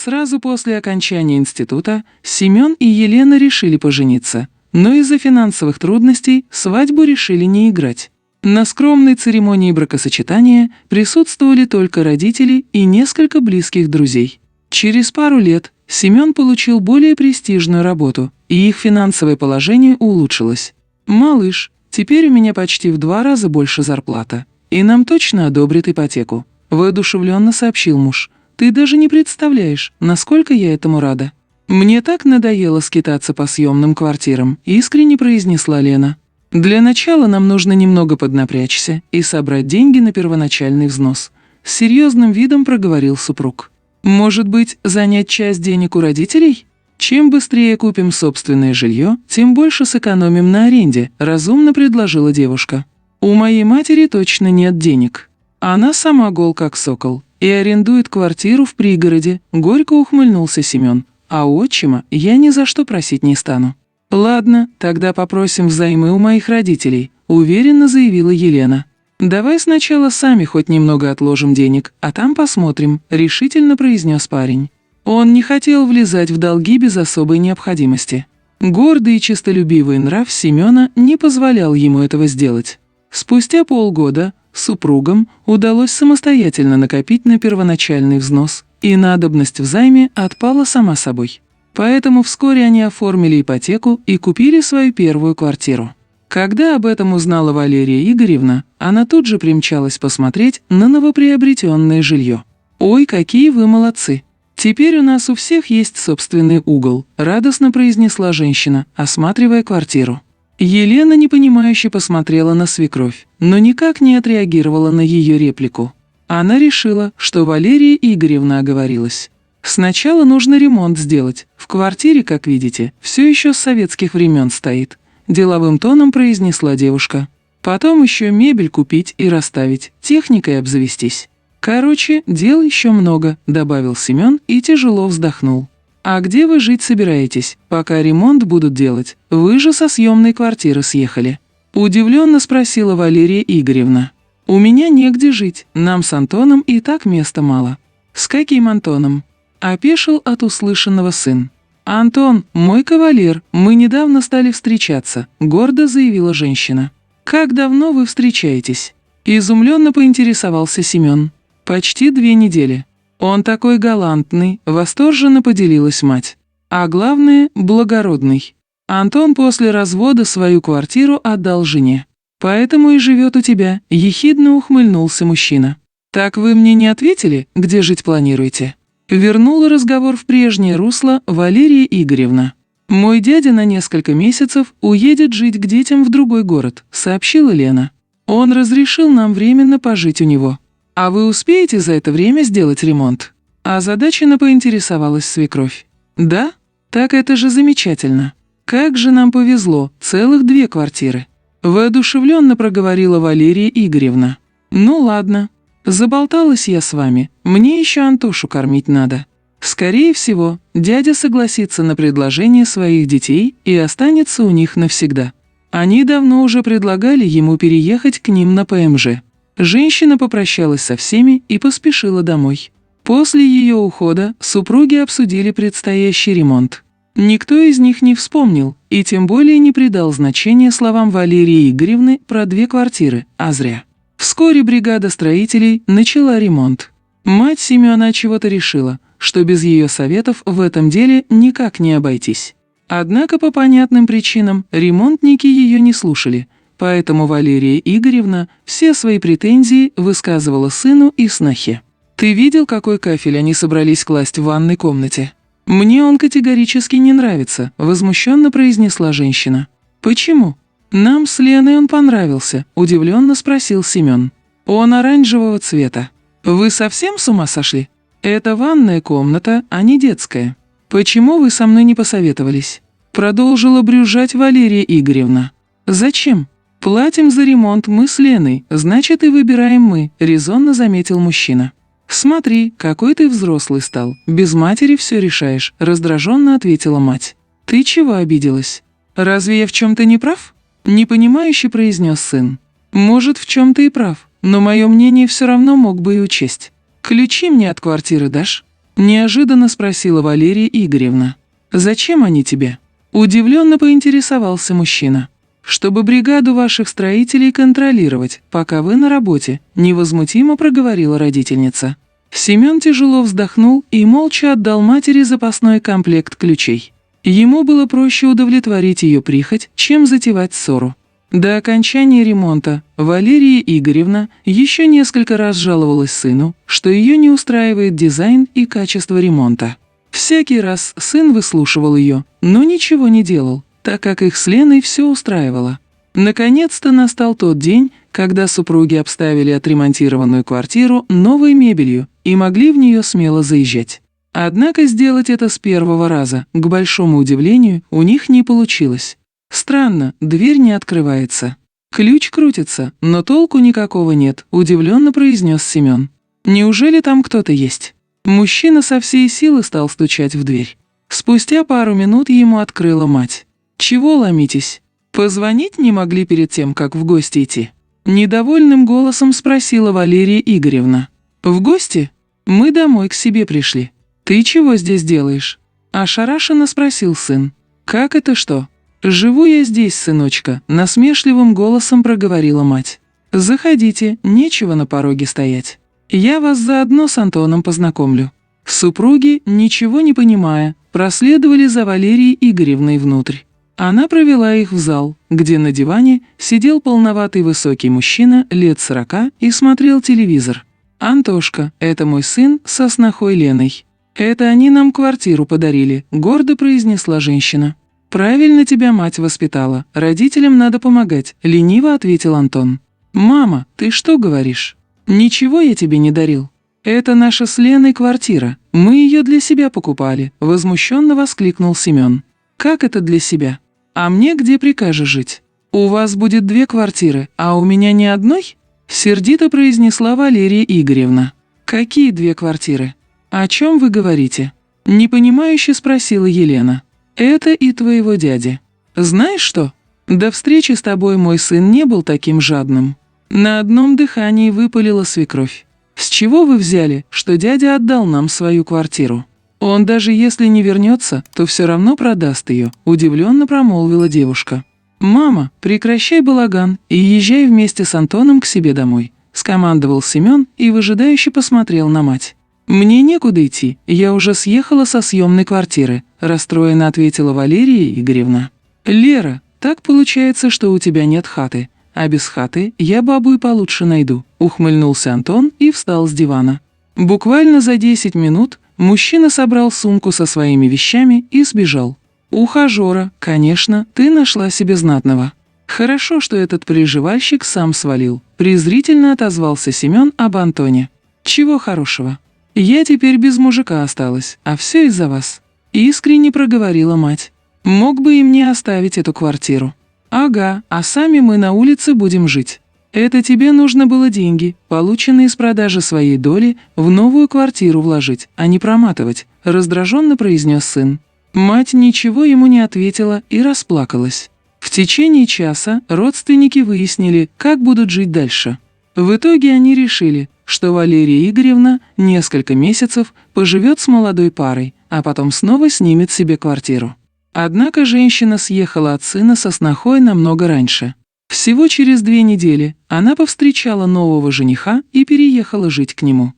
Сразу после окончания института Семен и Елена решили пожениться, но из-за финансовых трудностей свадьбу решили не играть. На скромной церемонии бракосочетания присутствовали только родители и несколько близких друзей. Через пару лет Семен получил более престижную работу, и их финансовое положение улучшилось. «Малыш, теперь у меня почти в 2 раза больше зарплата, и нам точно одобрят ипотеку», – воодушевленно сообщил муж. «Ты даже не представляешь, насколько я этому рада». «Мне так надоело скитаться по съемным квартирам», – искренне произнесла Лена. «Для начала нам нужно немного поднапрячься и собрать деньги на первоначальный взнос», – с серьезным видом проговорил супруг. «Может быть, занять часть денег у родителей? Чем быстрее купим собственное жилье, тем больше сэкономим на аренде», – разумно предложила девушка. «У моей матери точно нет денег. Она сама гол как сокол и арендует квартиру в пригороде», – горько ухмыльнулся Семен. «А у отчима я ни за что просить не стану». «Ладно, тогда попросим взаймы у моих родителей», – уверенно заявила Елена. «Давай сначала сами хоть немного отложим денег, а там посмотрим», – решительно произнес парень. Он не хотел влезать в долги без особой необходимости. Гордый и честолюбивый нрав Семена не позволял ему этого сделать. Спустя полгода супругам удалось самостоятельно накопить на первоначальный взнос, и надобность в займе отпала сама собой. Поэтому вскоре они оформили ипотеку и купили свою первую квартиру. Когда об этом узнала Валерия Игоревна, она тут же примчалась посмотреть на новоприобретенное жилье. «Ой, какие вы молодцы! Теперь у нас у всех есть собственный угол», – радостно произнесла женщина, осматривая квартиру. Елена непонимающе посмотрела на свекровь, но никак не отреагировала на ее реплику. Она решила, что Валерия Игоревна оговорилась. «Сначала нужно ремонт сделать. В квартире, как видите, все еще с советских времен стоит», – деловым тоном произнесла девушка. «Потом еще мебель купить и расставить, техникой обзавестись. Короче, дел еще много», – добавил Семен и тяжело вздохнул. «А где вы жить собираетесь, пока ремонт будут делать? Вы же со съемной квартиры съехали», – удивленно спросила Валерия Игоревна. «У меня негде жить, нам с Антоном и так места мало». «С каким Антоном?» – опешил от услышанного сын. «Антон, мой кавалер, мы недавно стали встречаться», – гордо заявила женщина. «Как давно вы встречаетесь?» – изумленно поинтересовался Семен. «Почти 2 недели». «Он такой галантный», – восторженно поделилась мать. «А главное – благородный. Антон после развода свою квартиру отдал жене. Поэтому и живет у тебя», – ехидно ухмыльнулся мужчина. «Так вы мне не ответили, где жить планируете?» Вернула разговор в прежнее русло Валерия Игоревна. «Мой дядя на несколько месяцев уедет жить к детям в другой город», – сообщила Лена. «Он разрешил нам временно пожить у него. А вы успеете за это время сделать ремонт?» Озадаченно поинтересовалась свекровь. «Да? Так это же замечательно. Как же нам повезло, целых 2 квартиры», – воодушевленно проговорила Валерия Игоревна. «Ну ладно. Заболталась я с вами, мне еще Антошу кормить надо. Скорее всего, дядя согласится на предложение своих детей и останется у них навсегда. Они давно уже предлагали ему переехать к ним на ПМЖ». Женщина попрощалась со всеми и поспешила домой. После ее ухода супруги обсудили предстоящий ремонт. Никто из них не вспомнил и тем более не придал значения словам Валерии Игоревны про 2 квартиры, а зря. Вскоре бригада строителей начала ремонт. Мать Семена чего-то решила, что без ее советов в этом деле никак не обойтись. Однако по понятным причинам ремонтники ее не слушали, поэтому Валерия Игоревна все свои претензии высказывала сыну и снохе. «Ты видел, какой кафель они собрались класть в ванной комнате? Мне он категорически не нравится», – возмущенно произнесла женщина. «Почему?» «Нам с Леной он понравился», – удивленно спросил Семен. «Он оранжевого цвета». «Вы совсем с ума сошли? Это ванная комната, а не детская. Почему вы со мной не посоветовались?» Продолжила брюзжать Валерия Игоревна. «Зачем? Платим за ремонт мы с Леной, значит и выбираем мы», – резонно заметил мужчина. «Смотри, какой ты взрослый стал, без матери все решаешь», – раздраженно ответила мать. «Ты чего обиделась? Разве я в чем-то не прав?» – непонимающе произнес сын. «Может, в чем-то и прав, но мое мнение все равно мог бы и учесть. Ключи мне от квартиры дашь?» Неожиданно спросила Валерия Игоревна. «Зачем они тебе?» Удивленно поинтересовался мужчина. «Чтобы бригаду ваших строителей контролировать, пока вы на работе», невозмутимо проговорила родительница. Семен тяжело вздохнул и молча отдал матери запасной комплект ключей. Ему было проще удовлетворить ее прихоть, чем затевать ссору. До окончания ремонта Валерия Игоревна еще несколько раз жаловалась сыну, что ее не устраивает дизайн и качество ремонта. Всякий раз сын выслушивал ее, но ничего не делал, так как их с Леной все устраивало. Наконец-то настал тот день, когда супруги обставили отремонтированную квартиру новой мебелью и могли в нее смело заезжать. Однако сделать это с первого раза, к большому удивлению, у них не получилось. «Странно, дверь не открывается. Ключ крутится, но толку никакого нет», – удивленно произнес Семен. «Неужели там кто-то есть?» Мужчина со всей силы стал стучать в дверь. Спустя пару минут ему открыла мать. «Чего ломитесь? Позвонить не могли перед тем, как в гости идти?» Недовольным голосом спросила Валерия Игоревна. «В гости? Мы домой к себе пришли. Ты чего здесь делаешь?» Ошарашенно спросил сын. «Как это что?» «Живу я здесь, сыночка», – насмешливым голосом проговорила мать. «Заходите, нечего на пороге стоять. Я вас заодно с Антоном познакомлю». Супруги, ничего не понимая, проследовали за Валерией Игоревной внутрь. Она провела их в зал, где на диване сидел полноватый высокий мужчина лет 40 и смотрел телевизор. «Антошка, это мой сын со снохой Леной. Это они нам квартиру подарили», – гордо произнесла женщина. «Правильно тебя мать воспитала, родителям надо помогать», – лениво ответил Антон. «Мама, ты что говоришь? Ничего я тебе не дарил. Это наша с Леной квартира, мы ее для себя покупали», – возмущенно воскликнул Семен. «Как это для себя? А мне где прикажешь жить? У вас будет 2 квартиры, а у меня ни одной?» – сердито произнесла Валерия Игоревна. «Какие 2 квартиры? О чем вы говорите?» – непонимающе спросила Елена. «Это и твоего дяди. Знаешь что? До встречи с тобой мой сын не был таким жадным». На одном дыхании выпалила свекровь. «С чего вы взяли, что дядя отдал нам свою квартиру? Он даже если не вернется, то все равно продаст ее», – удивленно промолвила девушка. «Мама, прекращай балаган и езжай вместе с Антоном к себе домой», – скомандовал Семен и выжидающе посмотрел на мать. «Мне некуда идти, я уже съехала со съемной квартиры», – расстроенно ответила Валерия Игоревна. «Лера, так получается, что у тебя нет хаты, а без хаты я бабу и получше найду», – ухмыльнулся Антон и встал с дивана. Буквально за 10 минут мужчина собрал сумку со своими вещами и сбежал. «Ухажера, конечно, ты нашла себе знатного. Хорошо, что этот приживальщик сам свалил», – презрительно отозвался Семен об Антоне. «Чего хорошего? Я теперь без мужика осталась, а все из-за вас», – искренне проговорила мать. «Мог бы и мне оставить эту квартиру». «Ага, а сами мы на улице будем жить. Это тебе нужно было деньги, полученные с продажи своей доли, в новую квартиру вложить, а не проматывать», – раздраженно произнес сын. Мать ничего ему не ответила и расплакалась. В течение часа родственники выяснили, как будут жить дальше. В итоге они решили, что Валерия Игоревна несколько месяцев поживет с молодой парой, а потом снова снимет себе квартиру. Однако женщина съехала от сына со снохой намного раньше. Всего через 2 недели она повстречала нового жениха и переехала жить к нему.